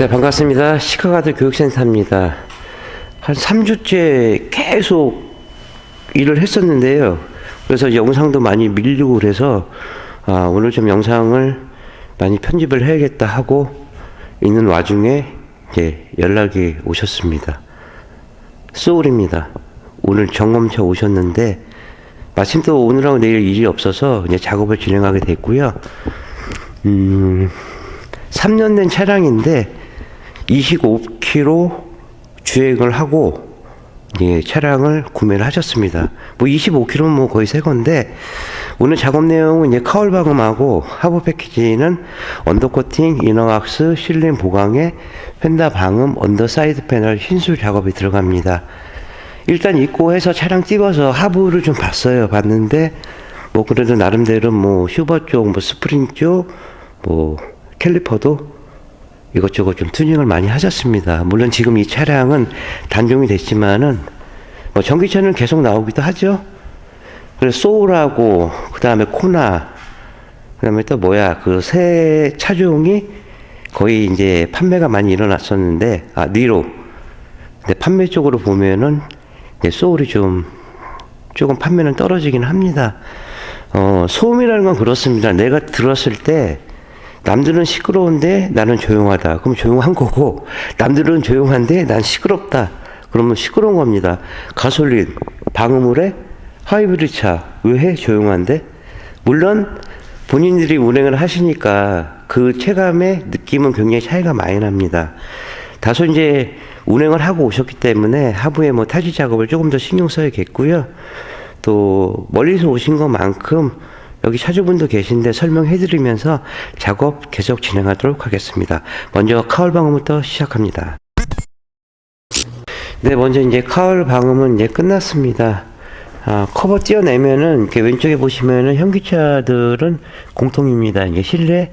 네, 반갑습니다. 시카가드 교육센터입니다. 한 3주째 계속 일을 했었는데요. 그래서 영상도 많이 밀리고 그래서 오늘 좀 영상을 많이 편집을 해야겠다 하고 있는 와중에 이제 연락이 오셨습니다. 소울입니다. 오늘 점검차 오셨는데 마침 또 오늘하고 내일 일이 없어서 이제 작업을 진행하게 됐고요. 3년 된 차량인데 25km 주행을 하고 예, 차량을 구매를 하셨습니다. 뭐 25km면 뭐 거의 새 건데 오늘 작업 내용은 이제 카울 방음하고 하부 패키지는 언더코팅, 이너왁스, 실린 보강에 펜다 방음, 언더사이드 패널 신술 작업이 들어갑니다. 일단 입고 해서 차량 띄워서 하부를 좀 봤는데 뭐 그래도 나름대로 뭐 슈버 쪽, 뭐 스프링 쪽, 뭐 캘리퍼도 이것저것 좀 튜닝을 많이 하셨습니다. 물론 지금 이 차량은 단종이 됐지만은 뭐 전기차는 계속 나오기도 하죠. 그래서 소울하고 그 다음에 코나 그 다음에 또 그 새 차종이 거의 이제 판매가 많이 일어났었는데 니로. 근데 판매 쪽으로 보면은 이제 소울이 조금 판매는 떨어지긴 합니다. 소음이라는 건 그렇습니다. 내가 들었을 때 남들은 시끄러운데 나는 조용하다. 그럼 조용한 거고, 남들은 조용한데 난 시끄럽다. 그러면 시끄러운 겁니다. 가솔린, 방음을 해? 하이브리드 차, 왜 해? 조용한데? 물론 본인들이 운행을 하시니까 그 체감의 느낌은 굉장히 차이가 많이 납니다. 다소 이제 운행을 하고 오셨기 때문에 하부에 뭐 타지 작업을 조금 더 신경 써야겠고요. 또 멀리서 오신 것만큼 여기 차주분도 계신데 설명해드리면서 작업 계속 진행하도록 하겠습니다. 먼저 카울 방음부터 시작합니다. 네, 먼저 이제 카울 방음은 이제 끝났습니다. 커버 띄어내면은 이렇게 왼쪽에 보시면은 현기차들은 공통입니다. 이제 실내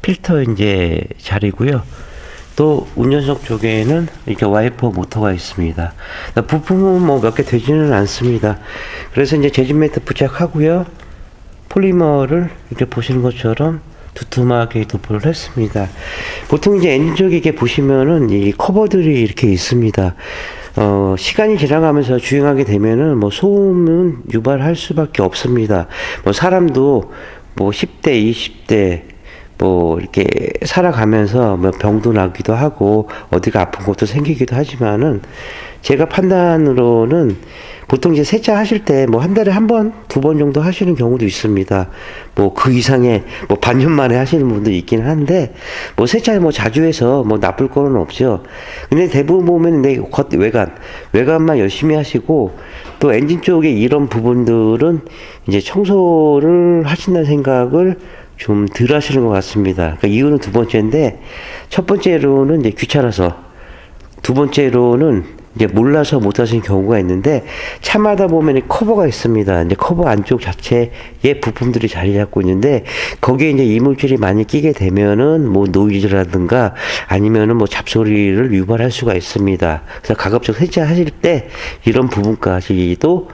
필터 이제 자리고요. 또 운전석 쪽에는 이렇게 와이퍼 모터가 있습니다. 부품은 뭐 몇 개 되지는 않습니다. 그래서 이제 재진 매트 부착하고요. 폴리머를 이렇게 보시는 것처럼 두툼하게 도포를 했습니다. 보통 이제 엔진 쪽에 이렇게 보시면은 이 커버들이 이렇게 있습니다. 시간이 지나가면서 주행하게 되면은 뭐 소음은 유발할 수밖에 없습니다. 뭐 사람도 뭐 10대, 20대 뭐 이렇게 살아가면서 뭐 병도 나기도 하고 어디가 아픈 것도 생기기도 하지만은 제가 판단으로는 보통 이제 세차 하실 때 뭐 한 달에 한 번, 두 번 정도 하시는 경우도 있습니다. 뭐 그 이상의 뭐 반년 만에 하시는 분도 있긴 한데 뭐 세차 뭐 자주 해서 뭐 나쁠 거는 없죠. 근데 대부분 보면 내 겉 외관만 열심히 하시고 또 엔진 쪽에 이런 부분들은 이제 청소를 하신다는 생각을 좀 덜 하시는 것 같습니다. 그러니까 이유는 두 번째인데 첫 번째로는 이제 귀찮아서 두 번째로는 이제 몰라서 못 하시는 경우가 있는데 차마다 보면 커버가 있습니다. 이제 커버 안쪽 자체에 부품들이 자리 잡고 있는데 거기에 이제 이물질이 많이 끼게 되면은 뭐 노이즈라든가 아니면은 뭐 잡소리를 유발할 수가 있습니다. 그래서 가급적 세차하실 때 이런 부분까지도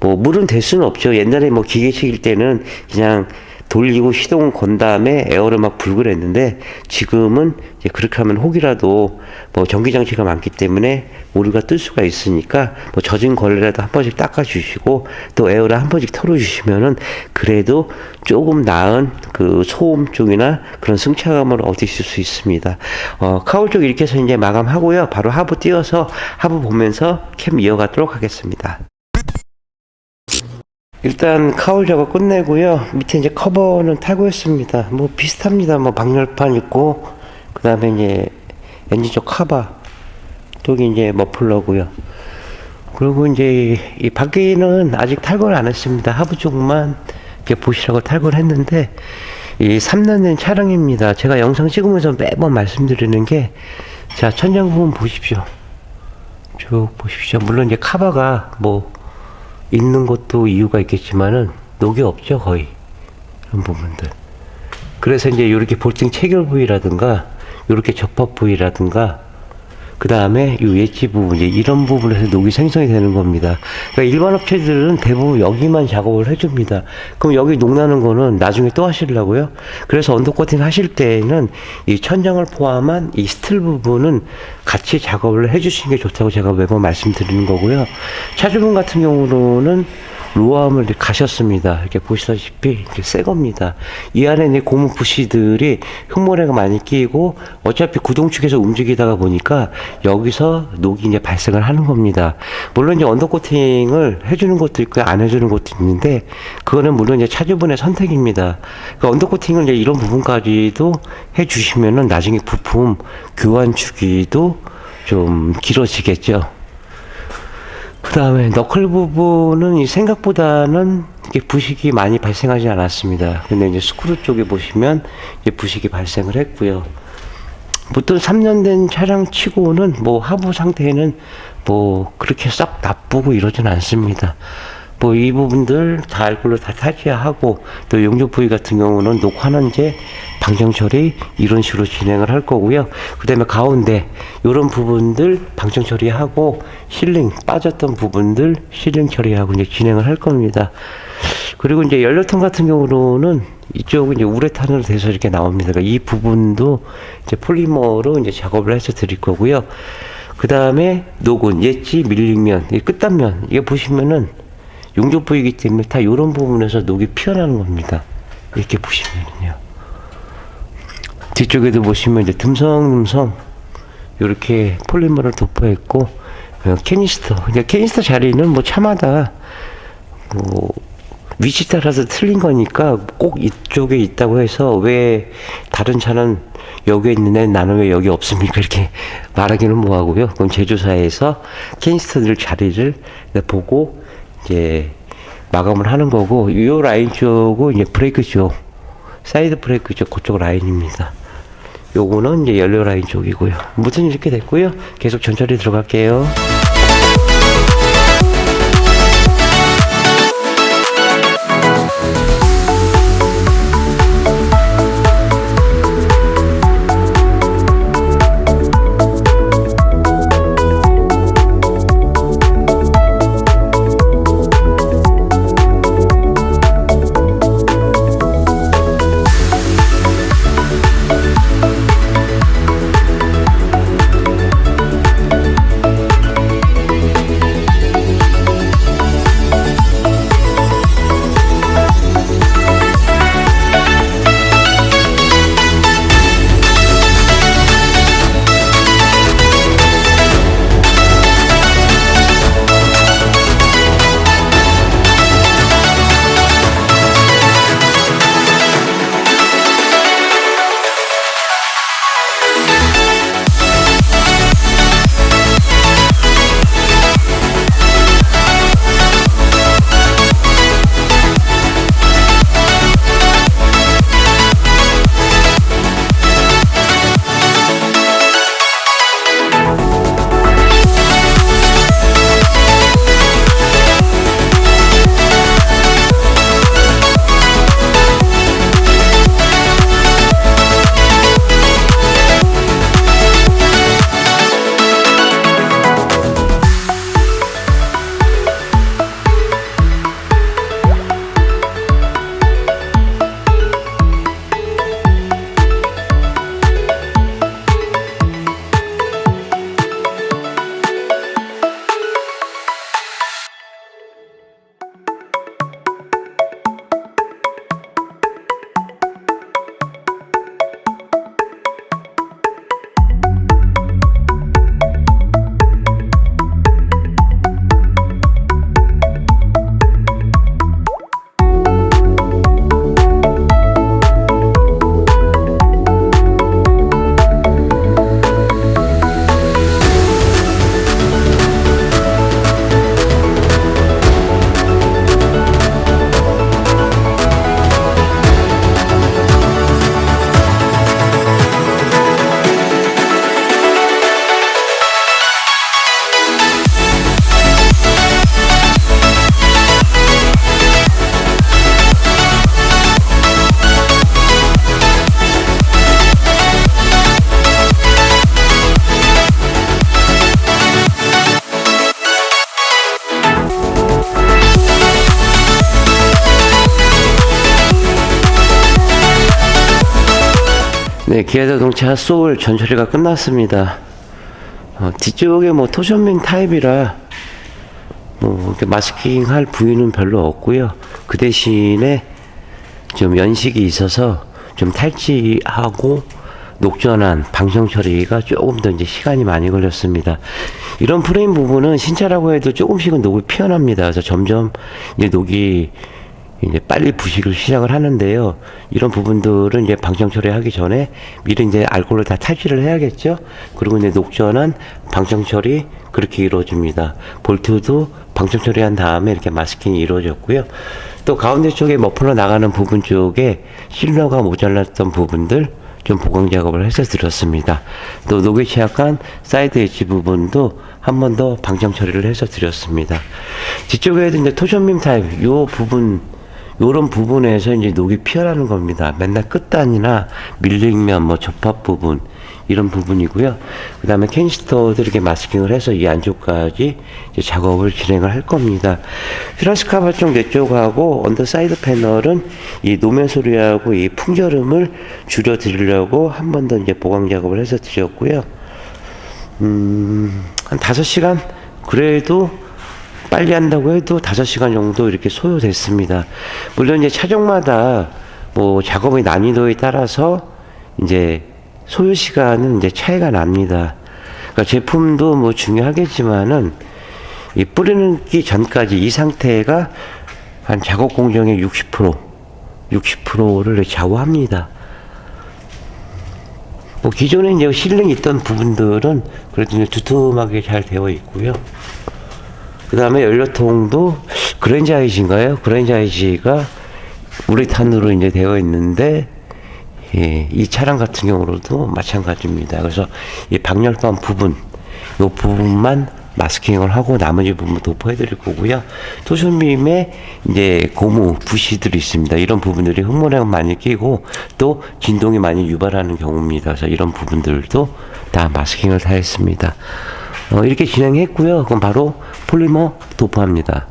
뭐 물은 될 수는 없죠. 옛날에 뭐 기계식일 때는 그냥 돌리고 시동 건 다음에 에어를 막 불고 그랬는데 지금은 이제 그렇게 하면 혹이라도 뭐 전기장치가 많기 때문에 오류가 뜰 수가 있으니까 뭐 젖은 걸레라도 한 번씩 닦아주시고 또 에어를 한 번씩 털어주시면은 그래도 조금 나은 그 소음 쪽이나 그런 승차감을 얻으실 수 있습니다. 카울 쪽 이렇게 해서 이제 마감하고요. 바로 하부 띄워서 하부 보면서 캠 이어가도록 하겠습니다. 일단 카울 작업 끝내고요. 밑에 이제 커버는 탈거했습니다. 뭐 비슷합니다. 뭐 방열판 있고 그 다음에 이제 엔진 쪽 카바 여기 이제 머플러고요. 그리고 이제 이 밖에는 아직 탈거를 안 했습니다. 하부 쪽만 이렇게 보시라고 탈거를 했는데 이 3년 된 차량입니다. 제가 영상 찍으면서 매번 말씀드리는 게 자, 천장 부분 보십시오. 쭉 보십시오. 물론 이제 카바가 뭐 있는 것도 이유가 있겠지만은 녹이 없죠, 거의. 이런 부분들. 그래서 이제 이렇게 볼팅 체결 부위라든가 이렇게 접합 부위라든가 그 다음에 이 웨지 부분, 이제 이런 부분에서 녹이 생성이 되는 겁니다. 그러니까 일반 업체들은 대부분 여기만 작업을 해줍니다. 그럼 여기 녹 나는 거는 나중에 또 하시려고요. 그래서 언더코팅 하실 때에는 이 천장을 포함한 이 스틸 부분은 같이 작업을 해주시는 게 좋다고 제가 매번 말씀드리는 거고요. 차주분 같은 경우는 로암을 가셨습니다. 이렇게 보시다시피 이렇게 새 겁니다. 이 안에 있는 고무 부시들이 흙모래가 많이 끼고 어차피 구동축에서 움직이다가 보니까 여기서 녹이 이제 발생을 하는 겁니다. 물론 이제 언더코팅을 해주는 것도 있고 안 해주는 것도 있는데 그거는 물론 이제 차주분의 선택입니다. 그러니까 언더코팅을 이제 이런 부분까지도 해주시면은 나중에 부품 교환 주기도 좀 길어지겠죠. 그 다음에 너클 부분은 이 생각보다는 이게 부식이 많이 발생하지 않았습니다. 근데 이제 스크루 쪽에 보시면 이제 부식이 발생을 했고요. 보통 3년 된 차량 치고는 뭐 하부 상태는 뭐 그렇게 썩 나쁘고 이러진 않습니다. 뭐 이 부분들 다 알콜로 다 타지하고 또 용접 부위 같은 경우는 녹환원제 방정 처리 이런 식으로 진행을 할 거고요. 그 다음에 가운데 이런 부분들 방정 처리하고 실링 빠졌던 부분들 실링 처리하고 이제 진행을 할 겁니다. 그리고 이제 연료통 같은 경우는 이쪽은 이제 우레탄으로 돼서 이렇게 나옵니다. 그러니까 이 부분도 이제 폴리머로 이제 작업을 해서 드릴 거고요. 그 다음에 녹은 예지 밀링면 이 끝단면 이거 보시면은 용접 부위이기 때문에 다 이런 부분에서 녹이 피어나는 겁니다. 이렇게 보시면요. 뒤쪽에도 보시면 이제 듬성듬성 이렇게 폴리머를 도포했고 캐니스터. 그러니까 캐니스터 자리는 뭐 차마다 뭐 위치 따라서 틀린 거니까 꼭 이쪽에 있다고 해서 왜 다른 차는 여기에 있는데 나는 왜 여기 없습니까? 이렇게 말하기는 뭐하고요. 그건 제조사에서 캐니스터들 자리를 보고 이제 마감을 하는 거고, 이 라인 쪽은 이제 브레이크 쪽, 사이드 브레이크 쪽 그쪽 라인입니다. 요거는 이제 연료 라인 쪽이고요. 무튼 이렇게 됐고요. 계속 전처리 들어갈게요. 기아자동차 소울 전처리가 끝났습니다. 뒤쪽에 뭐 토션민 타입이라 뭐 이렇게 마스킹 할 부위는 별로 없고요. 그 대신에 좀 연식이 있어서 좀 탈지하고 녹전한 방청 처리가 조금 더 이제 시간이 많이 걸렸습니다. 이런 프레임 부분은 신차라고 해도 조금씩은 녹이 피어납니다. 그래서 점점 이제 녹이 이제 빨리 부식을 시작을 하는데요. 이런 부분들은 이제 방청 처리하기 전에 미리 이제 알코올로 다 탈지를 해야겠죠. 그리고 이제 녹전한 방청 처리 그렇게 이루어집니다. 볼트도 방청 처리한 다음에 이렇게 마스킹이 이루어졌고요. 또 가운데 쪽에 머플러 나가는 부분 쪽에 실러가 모자랐던 부분들 좀 보강 작업을 해서 드렸습니다. 또 녹에 취약한 사이드 엣지 부분도 한 번 더 방청 처리를 해서 드렸습니다. 뒤쪽에도 이제 토션빔 타입 요 부분 요런 부분에서 이제 녹이 피어나는 겁니다. 맨날 끝단이나 밀링면 뭐 접합 부분 이런 부분이고요. 그 다음에 캐니스터도 이렇게 마스킹을 해서 이 안쪽까지 이제 작업을 진행을 할 겁니다. 휘라스 카바 쪽 내쪽하고 언더사이드 패널은 이 노면 소리하고 이 풍절음을 줄여 드리려고 한 번 더 이제 보강 작업을 해서 드렸고요. 한 5시간 그래도 빨리 한다고 해도 5시간 정도 이렇게 소요됐습니다. 물론 이제 차종마다 뭐 작업의 난이도에 따라서 이제 소요 시간은 이제 차이가 납니다. 그러니까 제품도 뭐 중요하겠지만은 이 뿌리기 전까지 이 상태가 한 작업 공정의 60%를 좌우합니다. 뭐 기존에 이제 실링 있던 부분들은 그래도 이제 두툼하게 잘 되어 있고요. 그 다음에 연료통도 그랜자이지인가요? 그랜자이지가 우레탄으로 이제 되어 있는데, 예, 이 차량 같은 경우로도 마찬가지입니다. 그래서 이 방열판 부분, 요 부분만 마스킹을 하고 나머지 부분 도포해 드릴 거고요. 토션빔에 이제 고무, 부시들이 있습니다. 이런 부분들이 흙모래가 많이 끼고 또 진동이 많이 유발하는 경우입니다. 그래서 이런 부분들도 다 마스킹을 다 했습니다. 이렇게 진행했고요. 그럼 바로 폴리머 도포합니다.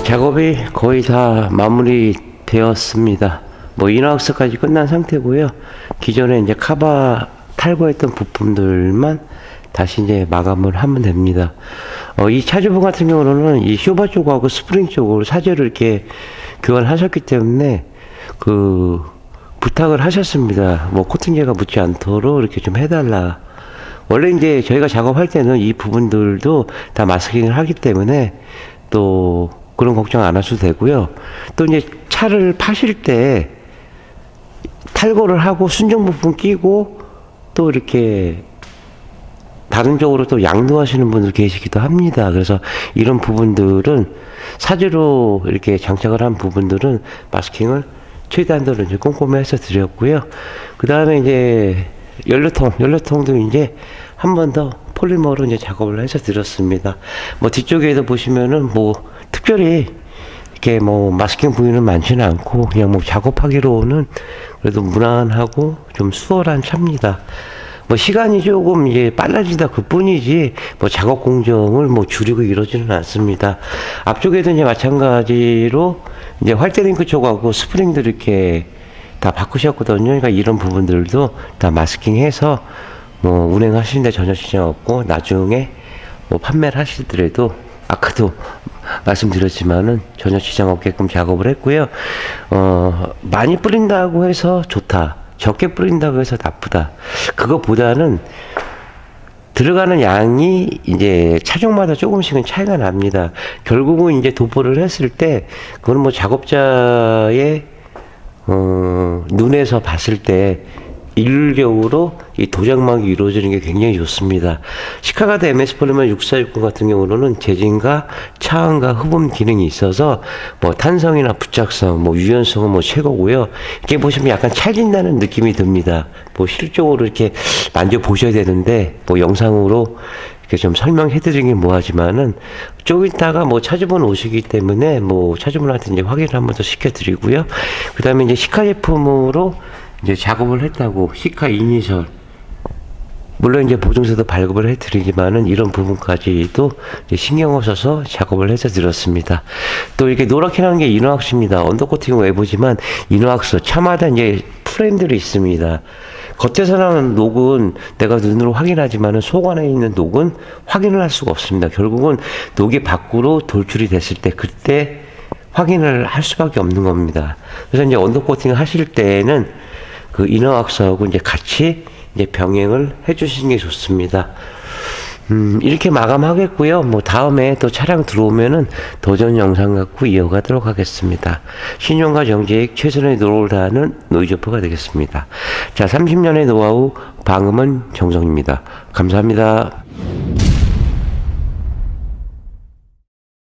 작업이 거의 다 마무리 되었습니다. 뭐 인하우스까지 끝난 상태고요. 기존에 이제 카바 탈거했던 부품들만 다시 이제 마감을 하면 됩니다. 이 차주분 같은 경우는 이 쇼바 쪽하고 스프링 쪽으로 사제를 이렇게 교환하셨기 때문에 그 부탁을 하셨습니다. 뭐 코팅제가 묻지 않도록 이렇게 좀 해달라. 원래 이제 저희가 작업할 때는 이 부분들도 다 마스킹을 하기 때문에 또 그런 걱정 안 하셔도 되고요. 또 이제 차를 파실 때 탈거를 하고 순정 부품 끼고 또 이렇게 다른 쪽으로 또 양도하시는 분들 계시기도 합니다. 그래서 이런 부분들은 사제로 이렇게 장착을 한 부분들은 마스킹을 최대한도로 이제 꼼꼼히 해서 드렸고요. 그 다음에 이제 연료통도 이제 한 번 더 폴리머로 이제 작업을 해서 드렸습니다. 뭐 뒤쪽에도 보시면은 뭐 특별히 이렇게 뭐 마스킹 부위는 많지는 않고 그냥 뭐 작업하기로는 그래도 무난하고 좀 수월한 차입니다. 뭐 시간이 조금 이제 빨라지다 그뿐이지 뭐 작업 공정을 뭐 줄이고 이러지는 않습니다. 앞쪽에도 이제 마찬가지로 이제 활대링크 쪽하고 스프링들 이렇게 다 바꾸셨거든요. 그러니까 이런 부분들도 다 마스킹해서 뭐 운행하시는데 전혀 지장 없고 나중에 뭐 판매를 하시더라도 아까도 말씀드렸지만은 전혀 지장 없게끔 작업을 했고요. 많이 뿌린다고 해서 좋다. 적게 뿌린다고 해서 나쁘다. 그거보다는 들어가는 양이 이제 차종마다 조금씩은 차이가 납니다. 결국은 이제 도포를 했을 때 그건 뭐 작업자의 눈에서 봤을 때 일률적으로 이 도장막이 이루어지는 게 굉장히 좋습니다. 시카가드 MS 폴리머 6460 같은 경우는 재진과 차음과 흡음 기능이 있어서 뭐 탄성이나 부착성, 뭐 유연성은 뭐 최고고요. 이렇게 보시면 약간 찰진다는 느낌이 듭니다. 뭐 실적으로 이렇게 만져보셔야 되는데 뭐 영상으로 이렇게 좀 설명해드리긴 뭐하지만은 좀 이따가 뭐 차주분 오시기 때문에 뭐 차주분한테 이제 확인을 한 번 더 시켜드리고요. 그 다음에 이제 시카 제품으로 이제 작업을 했다고 시카 이니셜 물론 이제 보증서도 발급을 해드리지만은 이런 부분까지도 신경을 써서 작업을 해서 드렸습니다. 또 이렇게 노랗게 나는 게 이너왁스입니다. 언더코팅은 외부지만 이너왁스 차마다 이제 프레임들이 있습니다. 겉에서 나오는 녹은 내가 눈으로 확인하지만은 속 안에 있는 녹은 확인을 할 수가 없습니다. 결국은 녹이 밖으로 돌출이 됐을 때 그때 확인을 할 수밖에 없는 겁니다. 그래서 이제 언더코팅을 하실 때는 그 이너왁스하고 이제 같이 이제 병행을 해주시는 게 좋습니다. 이렇게 마감하겠고요. 뭐 다음에 또 차량 들어오면은 도전 영상 갖고 이어가도록 하겠습니다. 신용과 정제익 최선의 노력을 다하는 노이조퍼가 되겠습니다. 자, 30년의 노하우 방음은 정성입니다. 감사합니다.